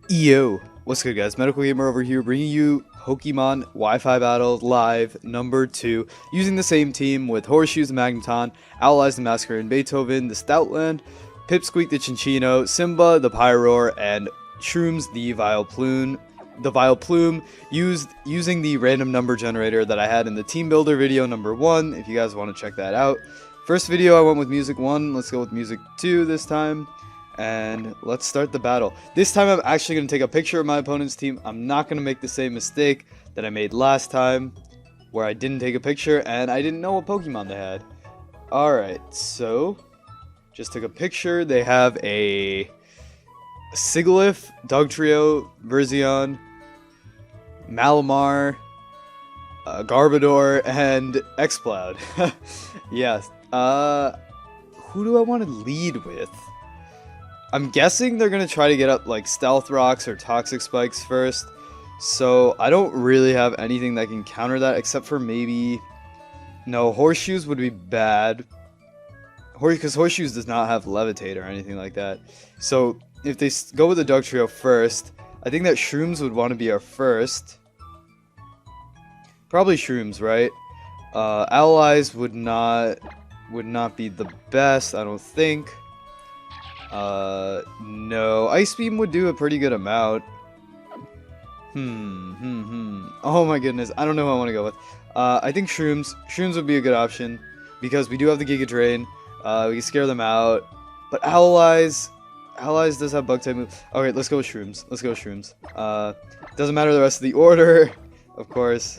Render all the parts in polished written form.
Yo, what's good guys, Medical Gamer over here bringing you Pokemon Wi-Fi Battle Live number 2, using the same team with Horseshoes the Magneton, Owlies the Masquerain Beethoven, the Stoutland, Pipsqueak the Chinchino, Simba the Pyroar, and Shrooms the Vileplume, using the random number generator that I had in the team builder video number 1, if you guys want to check that out. First video I went with music 1, let's go with music 2 this time. And let's start the battle. This time I'm actually going to take a picture of my opponent's team. I'm not going to make the same mistake that I made last time, where I didn't take a picture and I didn't know what Pokemon they had. Alright, so just took a picture. They have a Sigilyph, Dugtrio, Verzion, Malamar, Garbodor, and Exploud. Yes. Who do I want to lead with? I'm guessing they're going to try to get up like Stealth Rocks or Toxic Spikes first. So I don't really have anything that can counter that except for maybe... No, Horseshoes would be bad. Because Horseshoes does not have Levitate or anything like that. So if they go with the Dugtrio first, I think that Shrooms would want to be our first. Probably Shrooms, right? Allies would not be the best, I don't think. No. Ice Beam would do a pretty good amount. Oh my goodness. I don't know who I want to go with. I think Shrooms. Shrooms would be a good option. Because we do have the Giga Drain. We can scare them out. But Allies does have Bug type move. Okay, let's go with Shrooms. Let's go with Shrooms. Doesn't matter the rest of the order, of course.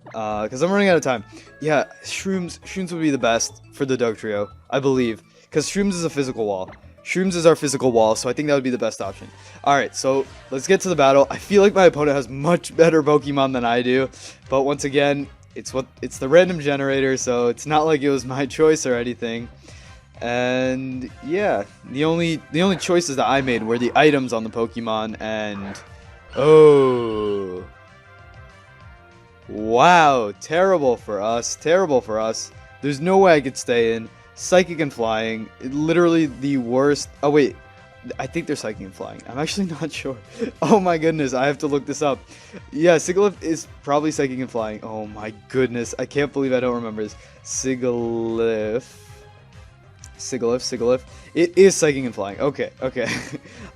Because I'm running out of time. Yeah, Shrooms would be the best for the Dugtrio, I believe. Because Shrooms is a physical wall. Shrooms is our physical wall, so I think that would be the best option. Alright, so let's get to the battle. I feel like my opponent has much better Pokemon than I do. But once again, it's the random generator, so it's not like it was my choice or anything. And yeah, the only choices that I made were the items on the Pokemon, and oh wow, terrible for us. Terrible for us. There's no way I could stay in. Psychic and Flying, literally the worst. Oh wait, I think they're Psychic and Flying. I'm actually not sure. Oh my goodness, I have to look this up. Yeah, Sigilyph is probably Psychic and Flying. Oh my goodness, I can't believe I don't remember this. Sigilyph. It is Psychic and Flying. Okay.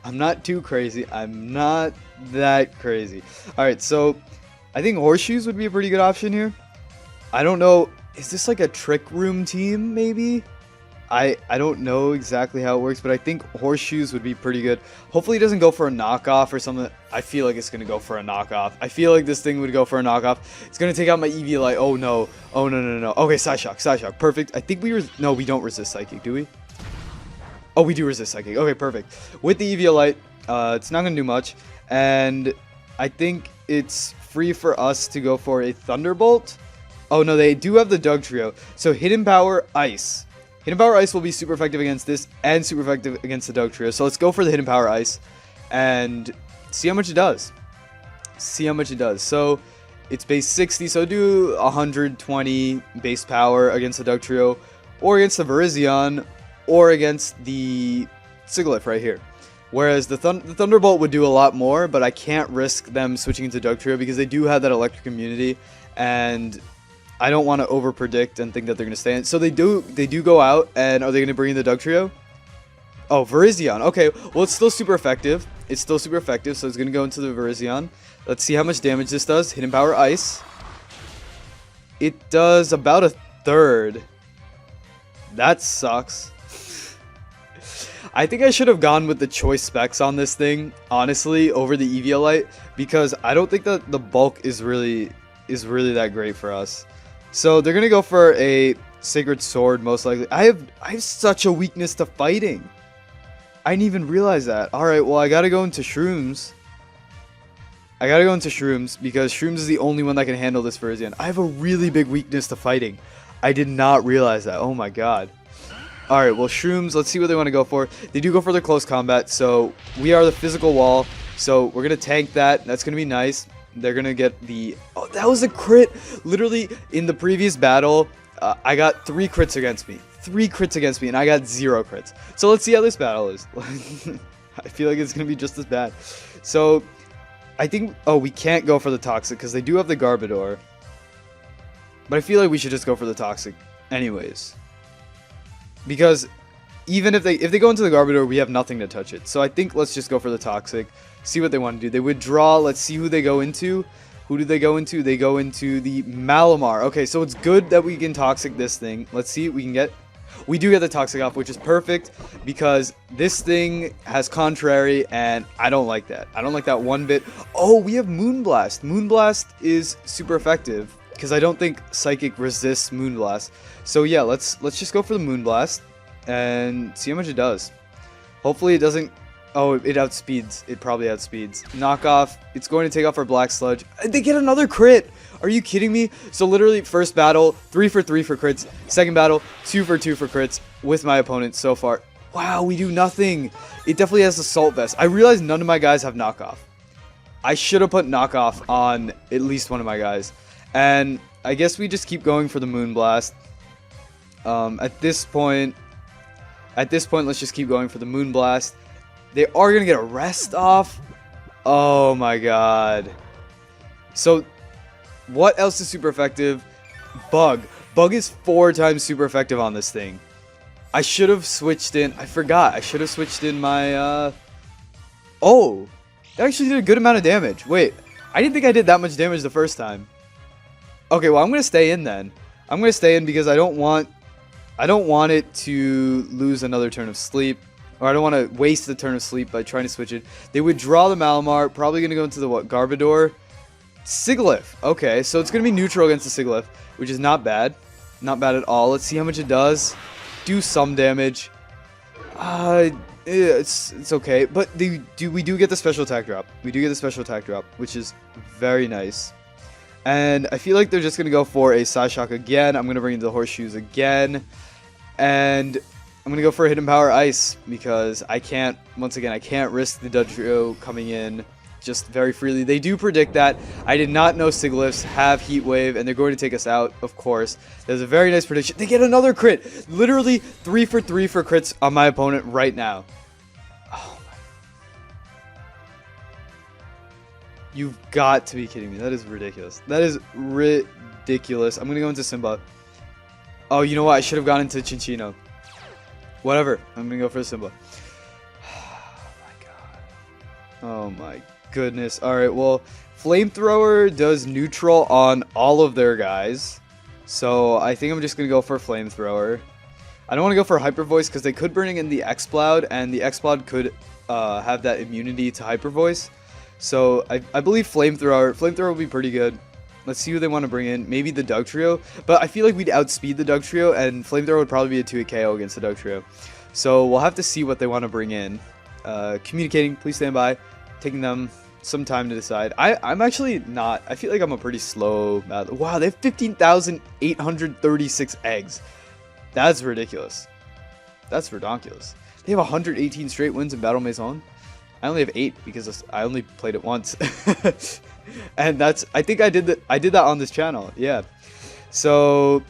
I'm not too crazy. I'm not that crazy. Alright, so I think Horseshoes would be a pretty good option here. I don't know. Is this like a Trick Room team, maybe? I don't know exactly how it works, but I think Horseshoes would be pretty good. Hopefully it doesn't go for a knockoff or something. I feel like it's going to go for a knockoff. I feel like this thing would go for a knockoff. It's going to take out my Eviolite. Oh no. Oh no. Okay, Psyshock. Perfect. I think no, we don't resist Psychic, do we? Oh, we do resist Psychic. Okay, perfect. With the Eviolite, it's not going to do much. And I think it's free for us to go for a Thunderbolt. Oh no, they do have the Dugtrio. So Hidden Power Ice. Hidden Power Ice will be super effective against this and super effective against the Dugtrio. So let's go for the Hidden Power Ice and see how much it does. So it's base 60, so do 120 base power against the Dugtrio, or against the Virizion, or against the Sigilyph right here. Whereas the Thunderbolt would do a lot more, but I can't risk them switching into Dugtrio because they do have that electric immunity, and I don't want to overpredict and think that they're going to stay in. So they do go out, and are they going to bring in the Dugtrio? Oh, Virizion. Okay, well, it's still super effective. So it's going to go into the Virizion. Let's see how much damage this does. Hidden Power Ice. It does about a third. That sucks. I think I should have gone with the choice specs on this thing, honestly, over the Eviolite, because I don't think that the bulk is really that great for us. So they're gonna go for a Sacred Sword, most likely. I have such a weakness to fighting. I didn't even realize that. Alright, well, I gotta go into Shrooms. Because Shrooms is the only one that can handle this Virizion. I have a really big weakness to fighting. I did not realize that. Oh my god. Alright, well, Shrooms, let's see what they want to go for. They do go for their close combat, so we are the physical wall. So we're gonna tank that. That's gonna be nice. They're gonna get the... Oh, that was a crit! Literally, in the previous battle, I got 3 crits against me. 3 crits against me, and I got 0 crits. So let's see how this battle is. I feel like it's going to be just as bad. So, I think... Oh, we can't go for the Toxic because they do have the Garbodor. But I feel like we should just go for the Toxic anyways. Because even if they go into the Garbodor, we have nothing to touch it. So I think let's just go for the Toxic. See what they want to do. They withdraw. Let's see who they go into. Who do they go into? They go into the Malamar. Okay, so it's good that we can Toxic this thing. Let's see what we can get. We do get the Toxic off, which is perfect because this thing has Contrary, and I don't like that. I don't like that one bit. Oh, we have Moonblast. Moonblast is super effective because I don't think Psychic resists Moonblast. So yeah, let's just go for the Moonblast and see how much it does. Hopefully it doesn't... Oh, it outspeeds. It probably outspeeds. Knockoff. It's going to take off our Black Sludge. They get another crit. Are you kidding me? So literally, first battle, 3 for 3 for crits. Second battle, 2 for 2 for crits with my opponent so far. Wow, we do nothing. It definitely has Assault Vest. I realize none of my guys have Knockoff. I should have put Knockoff on at least one of my guys. And I guess we just keep going for the Moonblast. At this point, let's just keep going for the Moonblast. They are going to get a rest off. Oh my god. So, what else is super effective? Bug. Bug is 4 times super effective on this thing. I should have switched in... I forgot. I should have switched in my... Oh! That actually did a good amount of damage. Wait. I didn't think I did that much damage the first time. Okay, well, I'm going to stay in then. I'm going to stay in because I don't want it to lose another turn of sleep. Or I don't want to waste the turn of sleep by trying to switch it. They would draw the Malamar. Probably going to go into the what? Garbodor. Sigilyph. Okay, so it's going to be neutral against the Sigilyph, which is not bad. Not bad at all. Let's see how much it does. Do some damage. It's okay. But we do get the special attack drop. We do get the special attack drop, which is very nice. And I feel like they're just going to go for a Psyshock again. I'm going to bring in the Horseshoes again. And I'm going to go for a Hidden Power Ice because I can't risk the Dugtrio coming in just very freely. They do predict that. I did not know Sigilyphs have Heat Wave, and they're going to take us out, of course. There's a very nice prediction. They get another crit. Literally 3 for 3 for crits on my opponent right now. Oh my. You've got to be kidding me. That is ridiculous. That is ridiculous. I'm going to go into Simba. Oh, you know what? I should have gone into Chinchino. Whatever. I'm going to go for Simba. Oh my god. Oh my goodness. Alright, well, Flamethrower does neutral on all of their guys. So I think I'm just going to go for Flamethrower. I don't want to go for Hyper Voice because they could bring in the Exploud, and the Exploud could have that immunity to Hyper Voice. So I believe Flamethrower will be pretty good. Let's see who they want to bring in. Maybe the Dugtrio. But I feel like we'd outspeed the Dugtrio, and Flamethrower would probably be a 2-hit KO against the Dugtrio. So we'll have to see what they want to bring in. Communicating, please stand by. Taking them some time to decide. I'm actually not. I feel like I'm a pretty slow battle. Wow, they have 15,836 eggs. That's ridiculous. That's redonkulous. They have 118 straight wins in Battle Maison. I only have 8 because I only played it once. And that's, I think I did that on this channel. Yeah. So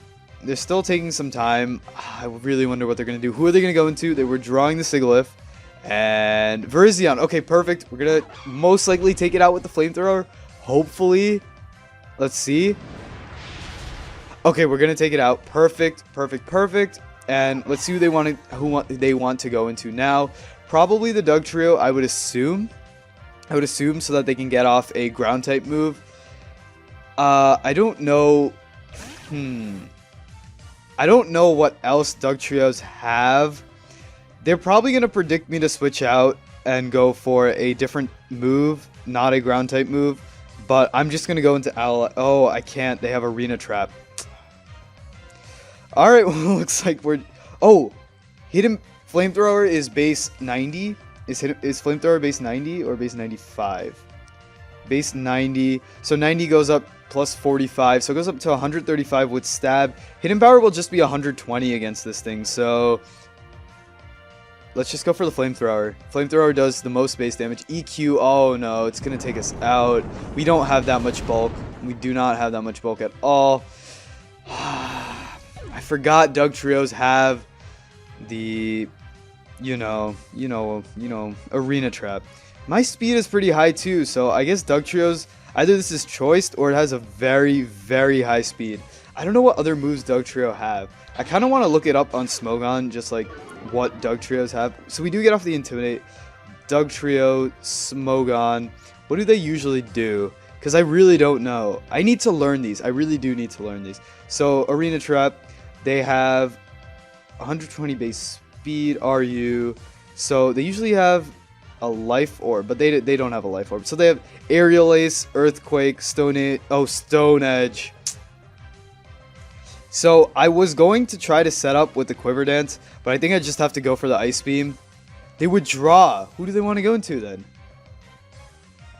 they're still taking some time. I really wonder what they're going to do. Who are they going to go into? They were drawing the Sigilyph and Virizion. Okay, perfect. We're going to most likely take it out with the Flamethrower. Hopefully. Let's see. Okay, we're going to take it out. Perfect, perfect, perfect. And let's see who they want to go into now. Probably the Dugtrio, I would assume. So that they can get off a ground type move. I don't know. I don't know what else Dugtrios have. They're probably going to predict me to switch out and go for a different move, not a ground type move. But I'm just going to go into Ally. Oh, I can't. They have Arena Trap. Alright, well, looks like we're... Oh, Hidden Flamethrower is base 90. Is Flamethrower base 90 or base 95? Base 90. So 90 goes up plus 45. So it goes up to 135 with Stab. Hidden Power will just be 120 against this thing. So let's just go for the Flamethrower. Flamethrower does the most base damage. EQ. Oh no, it's going to take us out. We don't have that much bulk. We do not have that much bulk at all. I forgot Dugtrios have the Arena Trap. My speed is pretty high too, so I guess Dugtrio's, either this is choiced or it has a very, very high speed. I don't know what other moves Dugtrio have. I kind of want to look it up on Smogon, just like what Dugtrios have. So we do get off the Intimidate. Dugtrio, Smogon. What do they usually do? Because I really don't know. I need to learn these. I really do need to learn these. So Arena Trap, they have 120 base speed, RU. So they usually have a life orb, but they don't have a life orb. So they have Aerial Ace, Earthquake, Stone Edge. So I was going to try to set up with the Quiver Dance, but I think I just have to go for the Ice Beam. They would draw. Who do they want to go into then?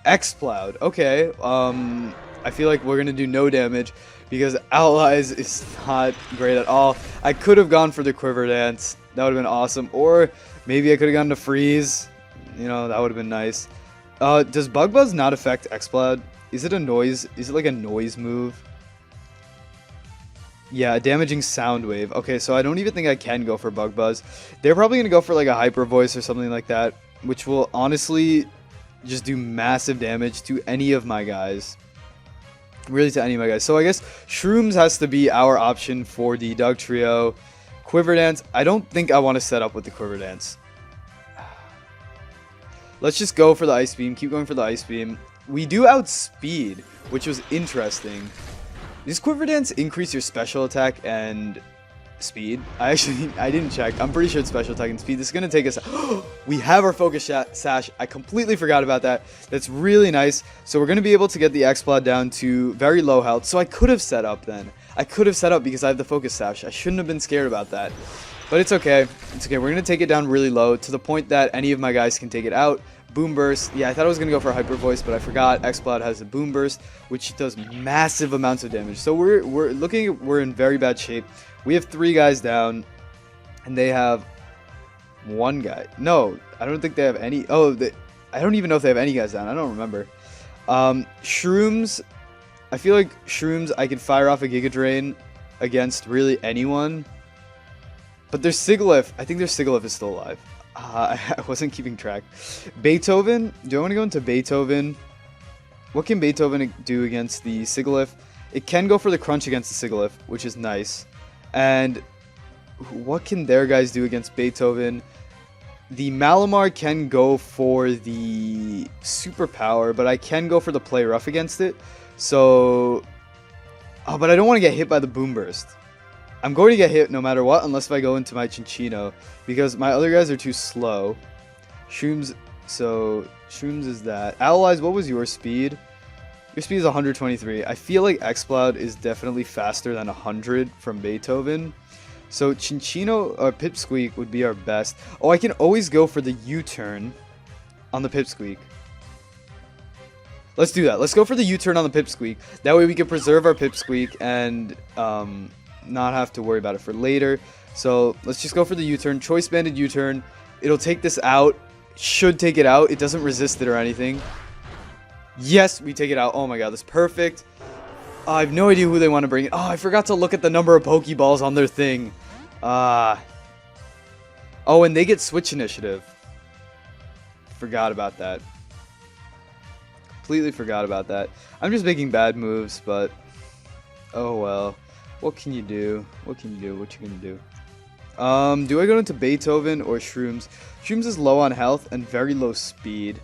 Exploud. Okay. I feel like we're gonna do no damage because Allies is not great at all. I could have gone for the Quiver Dance. That would have been awesome. Or maybe I could have gone to Freeze. You know, that would have been nice. Does Bug Buzz not affect Exploud? Is it a noise? Is it like a noise move? Yeah, a damaging sound wave. Okay, so I don't even think I can go for Bug Buzz. They're probably going to go for like a Hyper Voice or something like that, which will honestly just do massive damage to any of my guys. Really to any of my guys. So I guess Shrooms has to be our option for the Dugtrio. Quiver Dance, I don't think I want to set up with the Quiver Dance. Let's just go for the Ice Beam. Keep going for the Ice Beam. We do outspeed, which was interesting. Does Quiver Dance increase your special attack and speed? I didn't check. I'm pretty sure it's special attack and speed. This is going to take us... We have our Focus Sash. I completely forgot about that. That's really nice. So we're going to be able to get the Exploud down to very low health. So I could have set up then. I could have set up because I have the Focus Sash. I shouldn't have been scared about that. But it's okay. It's okay. We're going to take it down really low to the point that any of my guys can take it out. Boom Burst. Yeah, I thought I was going to go for Hyper Voice, but I forgot. Exploud has a Boom Burst, which does massive amounts of damage. So we're in very bad shape. We have 3 guys down, and they have 1 guy. No, I don't think they have any. Oh, I don't even know if they have any guys down. I don't remember. Shrooms. I feel like Shrooms, I can fire off a Giga Drain against really anyone. But their Sigilyph. I think their Sigilyph is still alive. I wasn't keeping track. Beethoven. Do I want to go into Beethoven? What can Beethoven do against the Sigilyph? It can go for the Crunch against the Sigilyph, which is nice. And what can their guys do against Beethoven? The Malamar can go for the Superpower, but I can go for the Play Rough against it. So... Oh, but I don't want to get hit by the Boom Burst. I'm going to get hit no matter what, unless if I go into my Chinchino, because my other guys are too slow. Shrooms, so Shrooms is that. Allies, what was your speed? Your speed is 123. I feel like Exploud is definitely faster than 100 from Beethoven. So Chinchino or Pipsqueak would be our best. Oh, I can always go for the U-turn on the Pipsqueak. Let's do that. Let's go for the U-turn on the Pipsqueak. That way we can preserve our Pipsqueak and not have to worry about it for later. So let's just go for the U-turn. Choice Banded U-turn. It'll take this out. Should take it out. It doesn't resist it or anything. Yes, we take it out. Oh my god, that's perfect. I have no idea who they want to bring in. Oh, I forgot to look at the number of Pokeballs on their thing. Oh, and they get Switch Initiative. Forgot about that. Completely forgot about that. I'm just making bad moves, but... Oh well. What can you do? What can you do? What you gonna do? Do I go into Beethoven or Shrooms? Shrooms is low on health and very low speed.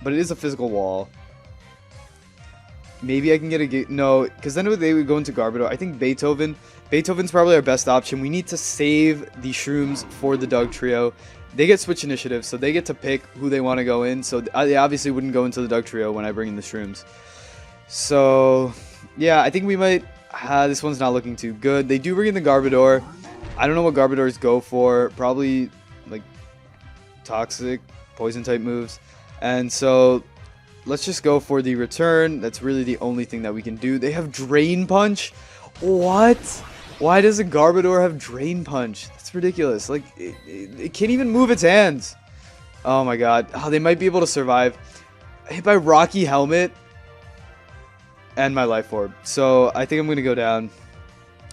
But it is a physical wall. Maybe I can get a... No, because then they would go into Garbodor. I think Beethoven. Beethoven's probably our best option. We need to save the Shrooms for the Dugtrio. They get Switch Initiative, so they get to pick who they want to go in. So they obviously wouldn't go into the Dugtrio when I bring in the Shrooms. So... Yeah, I think we might... this one's not looking too good. They do bring in the Garbodor. I don't know what Garbodors go for. Probably, like, Toxic, Poison-type moves. And so, let's just go for the return. That's really the only thing that we can do. They have Drain Punch? What? Why does a Garbodor have Drain Punch? That's ridiculous. Like, it can't even move its hands. Oh my god. Oh, they might be able to survive. Hit by Rocky Helmet. And my Life Orb. So I think I'm going to go down.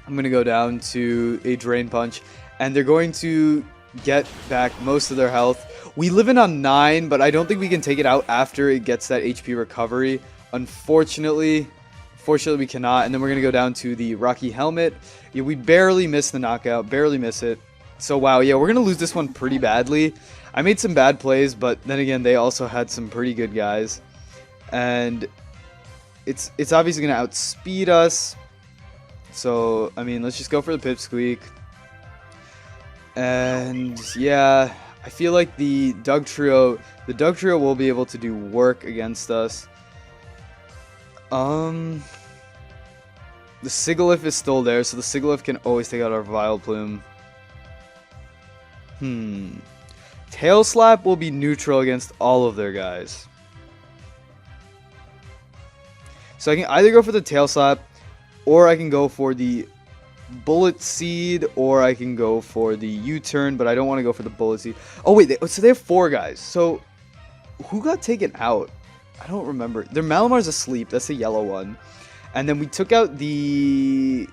I'm going to go down to a Drain Punch. and they're going to get back most of their health. We live in on 9, but I don't think we can take it out after it gets that HP recovery. Unfortunately, we cannot. And then we're going to go down to the Rocky Helmet. Yeah, we barely miss the knockout, barely miss it. So, wow, yeah, we're going to lose this one pretty badly. I made some bad plays, but then again, they also had some pretty good guys. And it's obviously going to outspeed us. So, I mean, let's just go for the Pipsqueak. And, yeah, I feel like the Doug Trio will be able to do work against us. The Sigilyph is still there, so the Sigilyph can always take out our Vileplume. Tail Slap will be neutral against all of their guys. So I can either go for the Tail Slap, or I can go for the Bullet Seed, or I can go for the U-turn, but I don't want to go for the Bullet Seed. Oh wait, so they have 4 guys. So who got taken out? I don't remember. Their Malamar's asleep. That's the yellow one. And then we took out the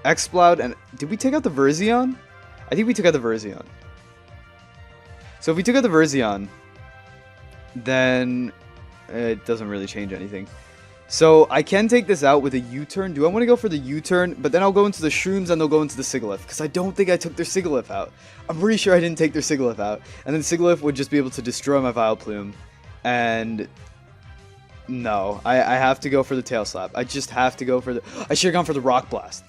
Exploud, and did we take out the Verzion? I think we took out the Verzion. So if we took out the Verzion, then it doesn't really change anything. So I can take this out with a U-turn. Do I want to go for the U-turn? But then I'll go into the Shrooms and they'll go into the Sigilyph. Because I don't think I took their Sigilyph out. I'm pretty sure I didn't take their Sigilyph out. And then Sigilyph would just be able to destroy my Vileplume. And no, I have to go for the Tail Slap. I just have to go for the... I should have gone for the Rock Blast.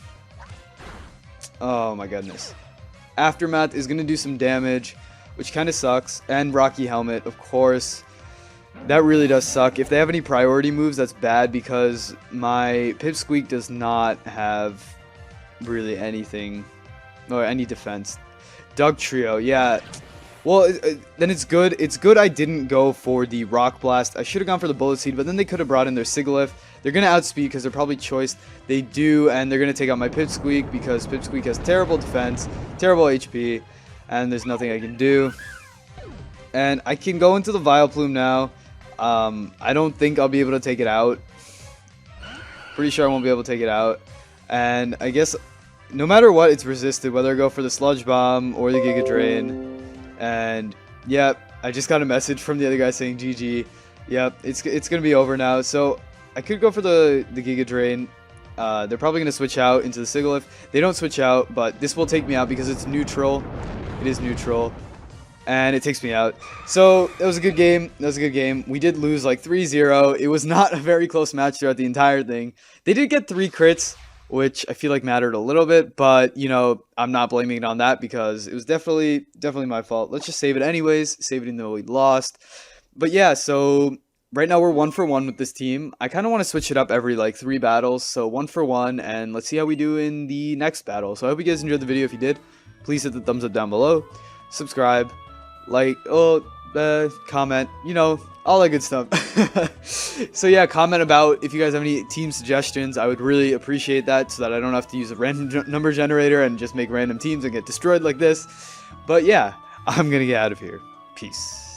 Oh my goodness. Aftermath is going to do some damage, which kind of sucks. And Rocky Helmet, of course. That really does suck. If they have any priority moves, that's bad because my Pipsqueak does not have really anything or any defense. Doug Trio, yeah. Well, then it's good. It's good I didn't go for the Rock Blast. I should have gone for the Bullet Seed, but then they could have brought in their Sigilyph. They're going to outspeed because they're probably choiced. They do, and they're going to take out my Pipsqueak because Pipsqueak has terrible defense, terrible HP, and there's nothing I can do. And I can go into the Vileplume now. I don't think I'll be able to take it out. Pretty sure I won't be able to take it out. And I guess no matter what, it's resisted, whether I go for the Sludge Bomb or the Giga Drain. And yep, I just got a message from the other guy saying GG. Yep, it's gonna be over now. So I could go for the Giga Drain. They're probably gonna switch out into the Sigilyph. They don't switch out, but this will take me out because it's neutral. It is neutral. And it takes me out. So, that was a good game. That was a good game. We did lose like 3-0. It was not a very close match throughout the entire thing. They did get 3 crits, which I feel like mattered a little bit. But, you know, I'm not blaming it on that because it was definitely my fault. Let's just save it anyways. Save it even though we lost. But yeah, so right now we're 1 for 1 with this team. I kind of want to switch it up every like 3 battles. So 1 for 1. And let's see how we do in the next battle. So I hope you guys enjoyed the video. If you did, please hit the thumbs up down below. Subscribe. Like, comment, you know, all that good stuff. So yeah, comment about if you guys have any team suggestions. I would really appreciate that so that I don't have to use a random number generator and just make random teams and get destroyed like this. But yeah, I'm gonna get out of here. Peace.